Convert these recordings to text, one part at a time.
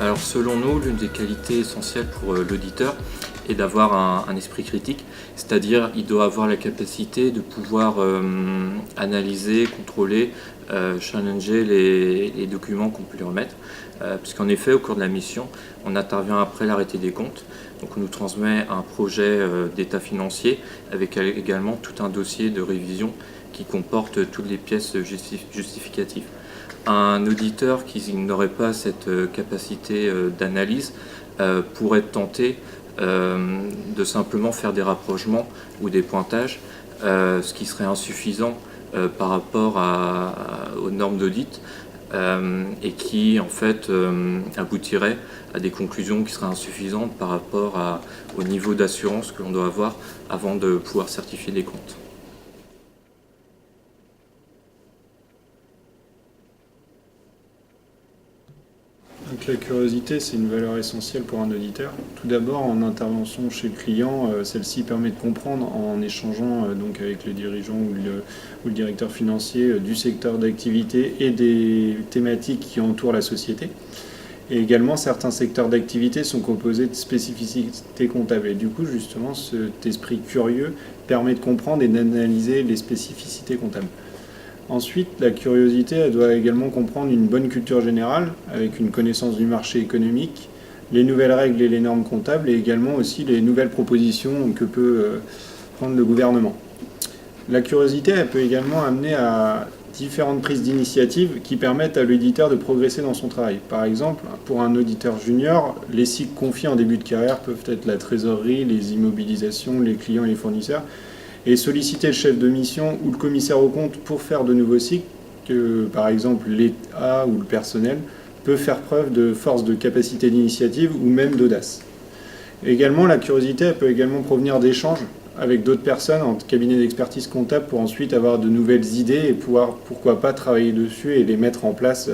Alors selon nous, l'une des qualités essentielles pour l'auditeur est d'avoir un esprit critique, c'est-à-dire il doit avoir la capacité de pouvoir analyser, contrôler, challenger les documents qu'on peut lui remettre, puisqu'en effet au cours de la mission, on intervient après l'arrêté des comptes, donc on nous transmet un projet d'état financier avec également tout un dossier de révision qui comporte toutes les pièces justificatives. Un auditeur qui n'aurait pas cette capacité d'analyse pourrait être tenté de simplement faire des rapprochements ou des pointages, ce qui serait insuffisant par rapport aux normes d'audit et qui en fait aboutirait à des conclusions qui seraient insuffisantes par rapport au niveau d'assurance que l'on doit avoir avant de pouvoir certifier les comptes. Donc la curiosité, c'est une valeur essentielle pour un auditeur. Tout d'abord, en intervention chez le client, celle-ci permet de comprendre en échangeant donc avec le dirigeant ou le directeur financier du secteur d'activité et des thématiques qui entourent la société. Et également, certains secteurs d'activité sont composés de spécificités comptables. Et du coup, justement, cet esprit curieux permet de comprendre et d'analyser les spécificités comptables. Ensuite, la curiosité, elle doit également comprendre une bonne culture générale, avec une connaissance du marché économique, les nouvelles règles et les normes comptables, et également aussi les nouvelles propositions que peut prendre le gouvernement. La curiosité, elle peut également amener à différentes prises d'initiative qui permettent à l'auditeur de progresser dans son travail. Par exemple, pour un auditeur junior, les cycles confiés en début de carrière peuvent être la trésorerie, les immobilisations, les clients et les fournisseurs, et solliciter le chef de mission ou le commissaire aux comptes pour faire de nouveaux cycles, que par exemple l'État ou le personnel peut faire preuve de force de capacité d'initiative ou même d'audace. Également, la curiosité elle peut également provenir d'échanges avec d'autres personnes en cabinet d'expertise comptable pour ensuite avoir de nouvelles idées et pouvoir, pourquoi pas, travailler dessus et les mettre en place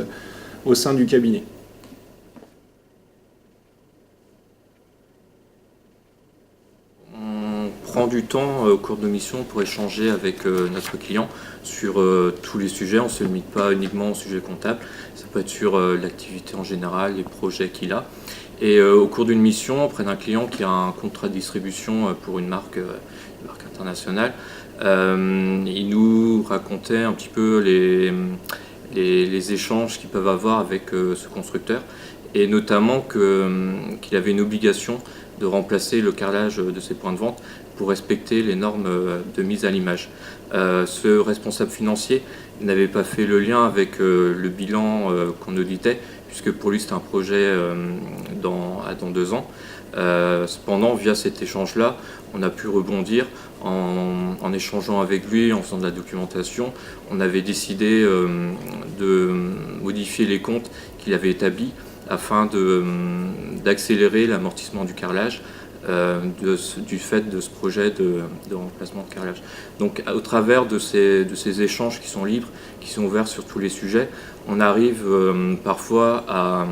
au sein du cabinet. On prend du temps au cours de mission pour échanger avec notre client sur tous les sujets. On ne se limite pas uniquement au sujet comptable, ça peut être sur l'activité en général, les projets qu'il a. Et au cours d'une mission, auprès d'un client qui a un contrat de distribution pour une marque internationale, il nous racontait un petit peu les échanges qu'ils peuvent avoir avec ce constructeur, et notamment qu'il avait une obligation de remplacer le carrelage de ses points de vente pour respecter les normes de mise à l'image. Ce responsable financier n'avait pas fait le lien avec le bilan qu'on auditait, puisque pour lui c'était un projet dans 2 ans. Cependant, via cet échange-là, on a pu rebondir en échangeant avec lui, en faisant de la documentation. On avait décidé de modifier les comptes qu'il avait établis afin d'accélérer l'amortissement du carrelage du fait de ce projet de remplacement de carrelage. Donc au travers de ces échanges qui sont libres, qui sont ouverts sur tous les sujets, on arrive parfois à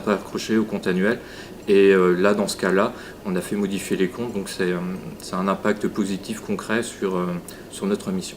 raccrocher au compte annuel. Et là, dans ce cas-là, on a fait modifier les comptes, donc c'est un impact positif concret sur notre mission.